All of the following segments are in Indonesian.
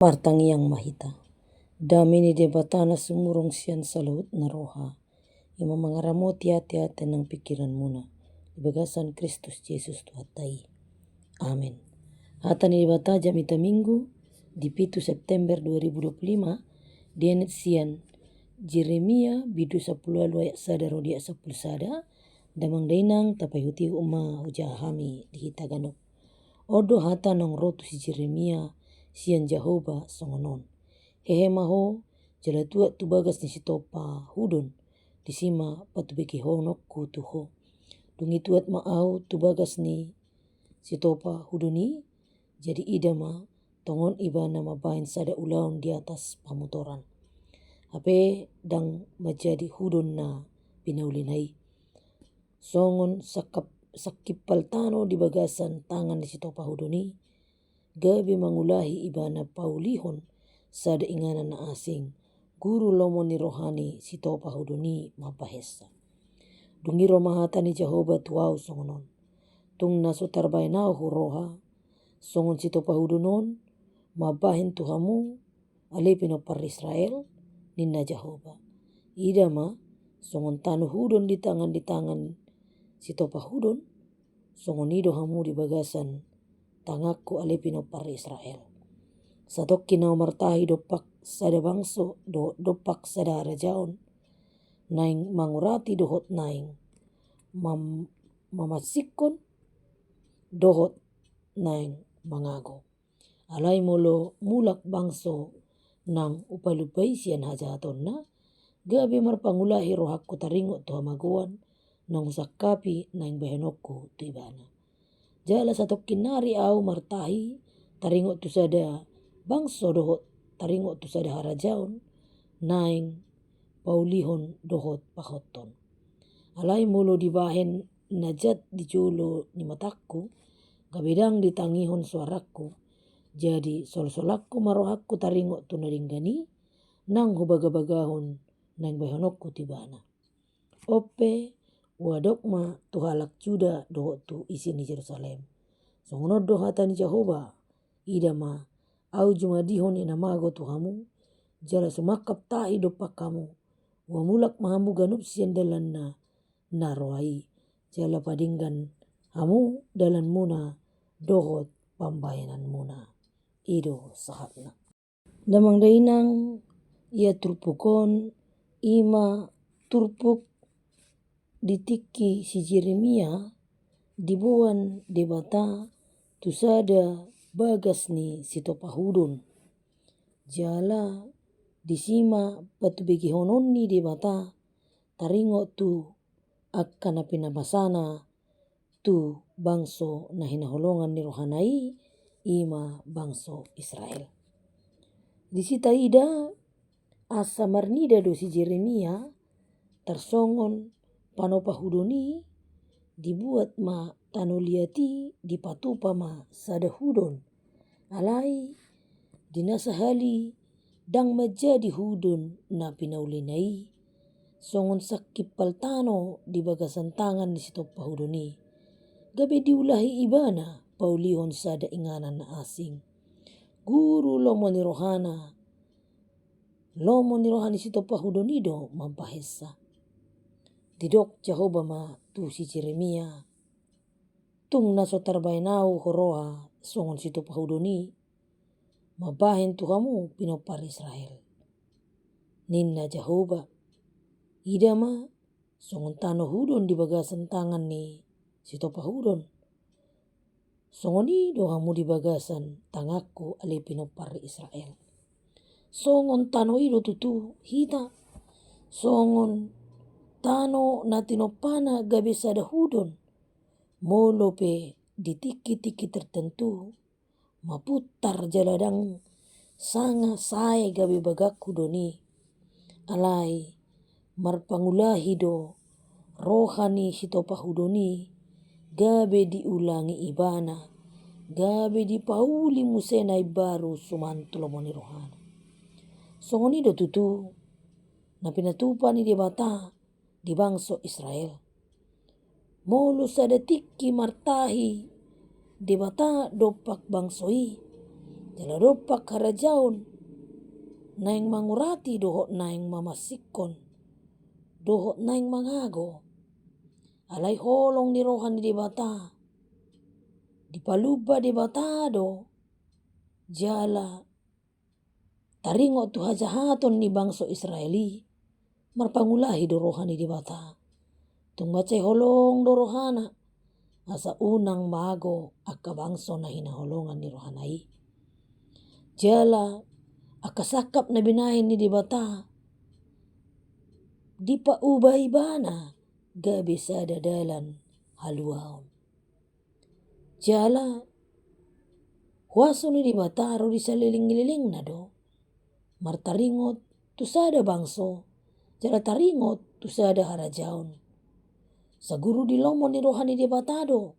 Martangi yang mahita. Damini debatana sumurung sian salut naroha. Ima mangaramoti hati-hati nang pikiran muna. Bagasan Kristus Yesus Tuhatai. Amin. Hatani debata jamita minggu di 7 September 2025 dienet sian Jeremia bidu 10 ayat sada rodia 10 sada damang dainang tapai huti uma hujahami di hita ganok. Odo hata nong rotu si Jeremia sian Jehovah songonon. Hehe maho jala tua tu bagas ni sitopa hudun disima patu beki honokku tuho. Dungi tuat maau tu bagas ni sitopa huduni jadi idama tongon ibana mabain sada ulaun di atas pamutoran. Ape dang menjadi hudun na pinaulinai. Songon sakip paltano di bagasan tangan di sitopa huduni. Gabi mangulahi ibana paulihon sada inganan na asing. Guru lomo ni rohani sitopa huduni mapahesa. Dungi romahata ni Jehovah tuau songonon. Tung naso tarbainau huroha. Songon sitopa hudunon mabahin tuhamu alepino par Israel ninna Jehovah. Idama songon tanu hudon di tangan sitopa hudon. Songon ido hamu di bagasan tangakku alepino par Israel. Satokki nau martahi dopak sada bangso dopak sada rajaon. Naing mangurati dohot naing mamasikon dohot naing mangago. Alai molo mulak bangso nang upalupai sian hajaton na. Gabi marpangulahi rohakku taringo tuha magoan nang usakapi naing bahenokku tu ibana. Jala satokki nari au martahi taringo tu sada bangso dohot taringo tu sada harajaon naing paulihon dohot pahoton. Alai molo dibahen najat dijolo ni mataku gabedang ditangihon suaraku jadi sol-solakku marohakku taringo tu naringgani nang hubaga-bagahon naing bahenokku tibana. Ope wadokma tu halak Juda dohot tu isi ni Jerusalem. Songonodo hata ni Jehovah idama au jumadihon enamago tuhamu jala sumakap tahi dopak kamu wamulak mahamu ganup sian dalan na roai jala padinggan hamu dalan muna dohot pambayanan muna ido sahatna. Damang dainang ia turpukon ima turpuk ditiki si Jeremia dibuan debata tu sada bagas ni sitopa hudun. Jala disima patu begi honon ni debata taringo tu akan pinabasana tu bangso na hinaholongan ni rohanai ima bangso Israel. Disita ida asa marnida do si Jeremia tarsongon panopa hudoni dibuat ma tanuliati dipatupa ma sada hudon. Alai dinasahali dang menjadi hudun na pinaulinai. Songon sakip paltano di bagasan tangan di sitopa hudoni. Gabe diulahi ibana paulihon sada inganan na asing. Guru lomo ni rohani sitopa hudonido mampahesa. Didok Jehovah ma tu si Jeremia. Tung naso tarbainau horoha songon sitopa hudoni. Mabahen tuhamu pinopar Israel. Ninna Jehovah. Idama songon tano hudon di bagasan tangan ni sitopa hudon. Songoni dohamu di bagasan tangakku ale pinopar Israel. Songon tano ido tutu hita. Songon tano natinopana gabe sada hudon. Molo pe ditiki-tiki tertentu maputar jaladang sanga sae gabe bagakku doni. Alai marpangulahi do rohani sitopa hudoni gabe diulangi ibana. Gabe dipauli musenai baru sumantulo moni rohana. Songoni do tutu na pinatupa ni debata di bangso Israel. Molo sada tiki martahi debata dopak bangsoi Jaladopak harajaon naing mangurati dohot naing mamasikon, dohot naing mangago. Alay holong ni rohan di bata, dipaluba di batado, jala taringo tu hajahaton ni bangso Israeli, marpangulahi do rohani di bata. Tungbacay holong do rohana, asa unang mago akka bangso na hinaholongan ni rohanai. Jala akasakap na binahin ni di bata, di pa ubay-bana gabi sa dadalan haluaon. Jala huaso ni di bata ro di saliling-liling na do, martaringot tu sada bangso, jala taringot tu sada harajaon. Sa guru di lomon ni rohani di batado,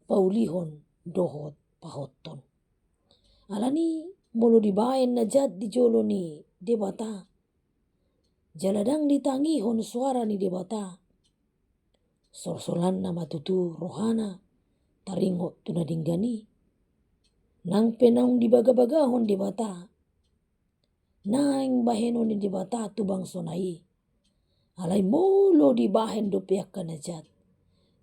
paulihon dohot pahoton. Alani molo dibaen na jad di jolo ni di bata, jaladang ditangihon suara ni di bata. Sorsolan na matutu rohana, taringot tu nadinggani. Nang penang dibaga-bagahon di bata, naing bahenon ni di bata tu bangso nai. Alay molo dibahen do pihak kanajat.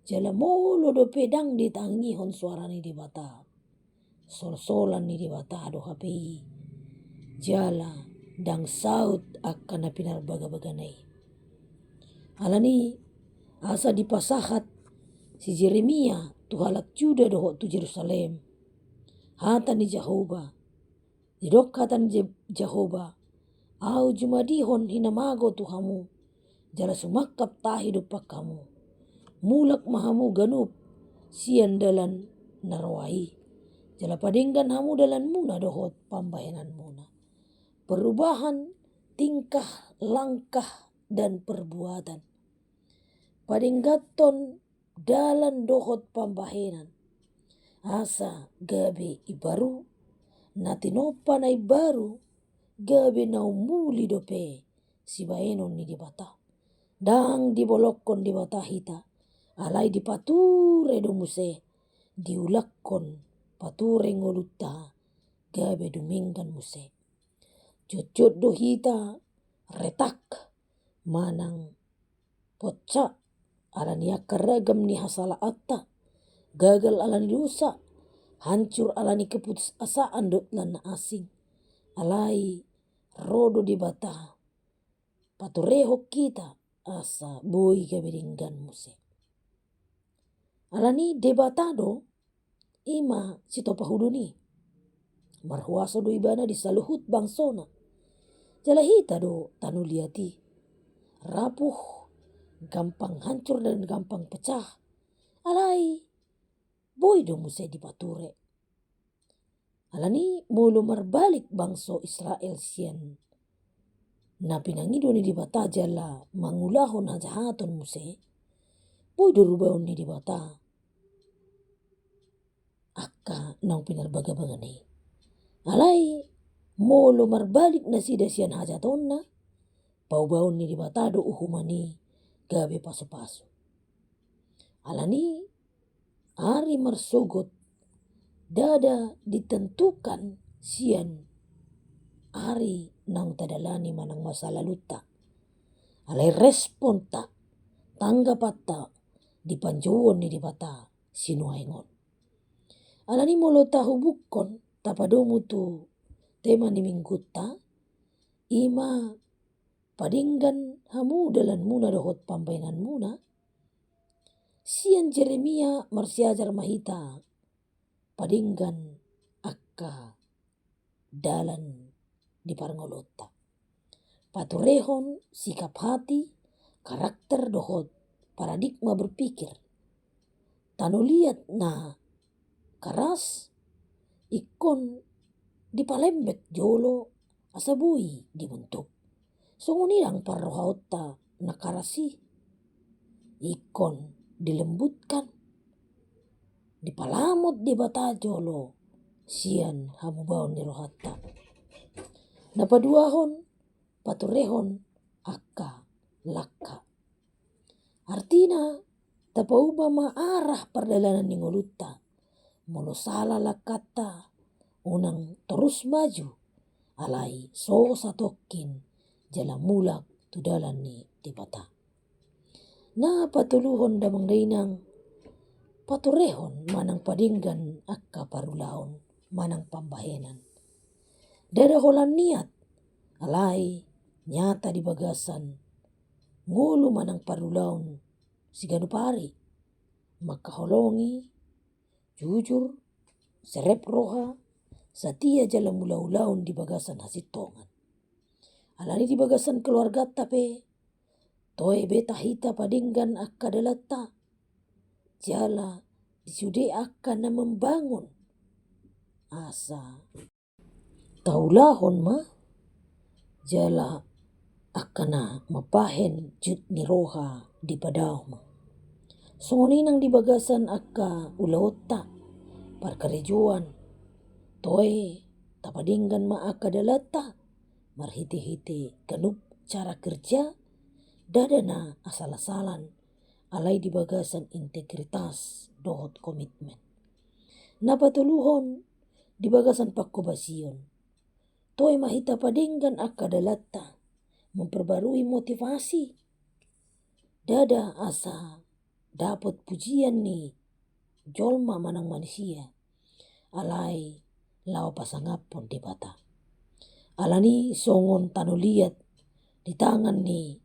Jala molo do pedang ditangihon suara ni di bata. Solsolan ni di bata do hapei. Jala dang saut akan na pinarbaga-baganay. Alani asa dipasahat si Jeremia tu halak Juda doho tu Jerusalem. Hata ni Jehovah. Didok hata ni Jehovah. Au jumadihon hinamago Tuhamu. Jala sumakap tahi dupak kamu. Mulak mahamu ganup sian dalan narawai. Jala padenggan hamu dalan muna dohot pambayanan muna. Perubahan tingkah, langkah, dan perbuatan. Padenggaton dalan dohot pambayanan. Asa gabe ibaru, natinopa na ibaru, gabe na umuli dope si baenon ni di bata. Dang dibolokon di bata hita, alay dipature do muse, diulakkon pature ngoluta, gabe duminggan muse. Jujut do hita, retak, manang pocak, alani akaragam ni hasala atta, gagal alani dosa, hancur alani keputusasaan dotlan na asing, alai rodo di bata, paturehok kita, asa boy gabiringgan muse. Alani debatado ima sitopahuduni, marhuaso do ibana di saluhut bangsona, jalahita do tanuliati, rapuh, gampang hancur dan gampang pecah, alai boy do muse dipature. Alani mulu marbalik bangso Israel sian na pinangido ni di bata jala mangulahon hajahaton muse, boy do rubaon ni di bata akka nang pinarbaga-baga ni. Alai mulu marbalik na sida sian hajaton na, paubaon ni di bata do uhumani gabe paso-paso. Alani ari marsogot dada ditentukan sian ari nang tadalani manang masa laluta. Alai respon ta, tanggapatta dipanjowon ni di bata sinuaingon. Alani molo tahu bukkon tapadomu tu tema ni minggutta, ima padinggan hamu dalan muna dohot pambainan muna, sian Jeremia marsiajar mahita, padinggan akka dalan di parngolota. Paturehon sikap hati, karakter dohot paradigma berpikir. Tanuliat na karas, ikon di palembek jolo asabui dibentuk. Sungunirang parrohautta nakarasi, ikon dilembutkan, dipalamot di bata jolo, sian hamubaon ni rohatta. Napaduahon, paturehon, akka, lakka. Artina, tapauba maarah perdalanan ni ngolutta, molo sala lakata, unang terus maju alai so satokin jala mulak tudalan ni di bata. Na patuluhon damang dainang paturehon manang padinggan akka parulaon manang pambahenan. Dadaholan niat alai nyata di bagasan ngulu manang parulaon siganu pari makaholongi jujur serep roha satia jala mula-ulaun di bagasan hasitongan. Alani di bagasan keluarga tape toe beta hita padinggan akka dalata jala disude akka na membangun asa taulahon ma jala akana mapahen jut ni roha di padao ma. Songinang di bagasan akka ulaota parkarejuan toe tapadinggan ma akka dalata marhiti-hiti ganup cara kerja dadana asal-asalan alai di bagasan integritas dohot komitmen. Napatuluhon di bagasan pakkobasion toe mahita padinggan akka dalata memperbarui motivasi dada asa dapat pujian ni jolma manang manusia alai lao pasangapon di bata. Alani songon tanu liat di tangan ni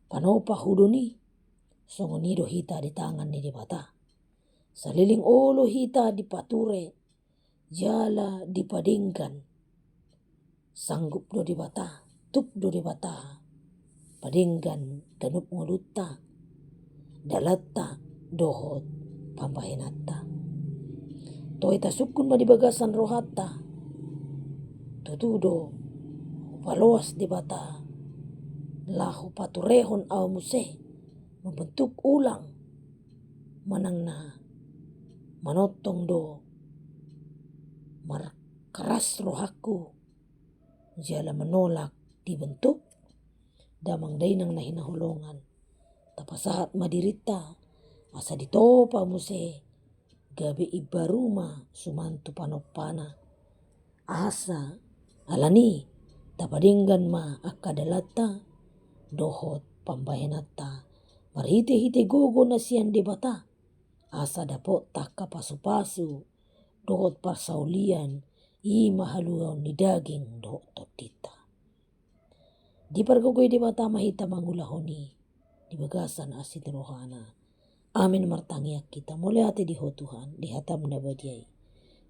panopa huduni songon nido hita di tangan ni di bata. Saliling olo hita di pature jala di padinggan sanggup do di bata tuk do di bata padinggan ganup ngolutta dalatta dohot pambahenatta. Toe tasukun ma di bagasan rohatta tutudo paloas di bata lahu paturehon au muse membentuk ulang manang na manotong do markeras rohaku jala menolak dibentuk damang dainang na hinaholongan tapasahat madirita asa ditopa muse gabe ibaruma sumantu panopana asa alani tapadinggan ma akka dalata dohot pambahenatta marhite-hite gogo na sian di bata asa dapot taka pasu-pasu dohot parsaulian i mahaluaw ni daging dohot totita. Di pargogoy di bata mahita mangulahoni di bagasan asit rohana. Amin martangiak kita mole ate di ho Tuhan di hatam na bajai.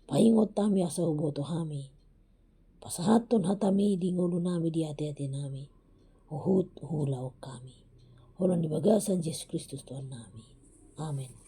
Paingot tami asa uboto hami. Pasahaton hatami di ngulu nami di ate-ate nami. Uhut hulau kami. Holon di bagasan Yesus Kristus Tuhan nami. Amin.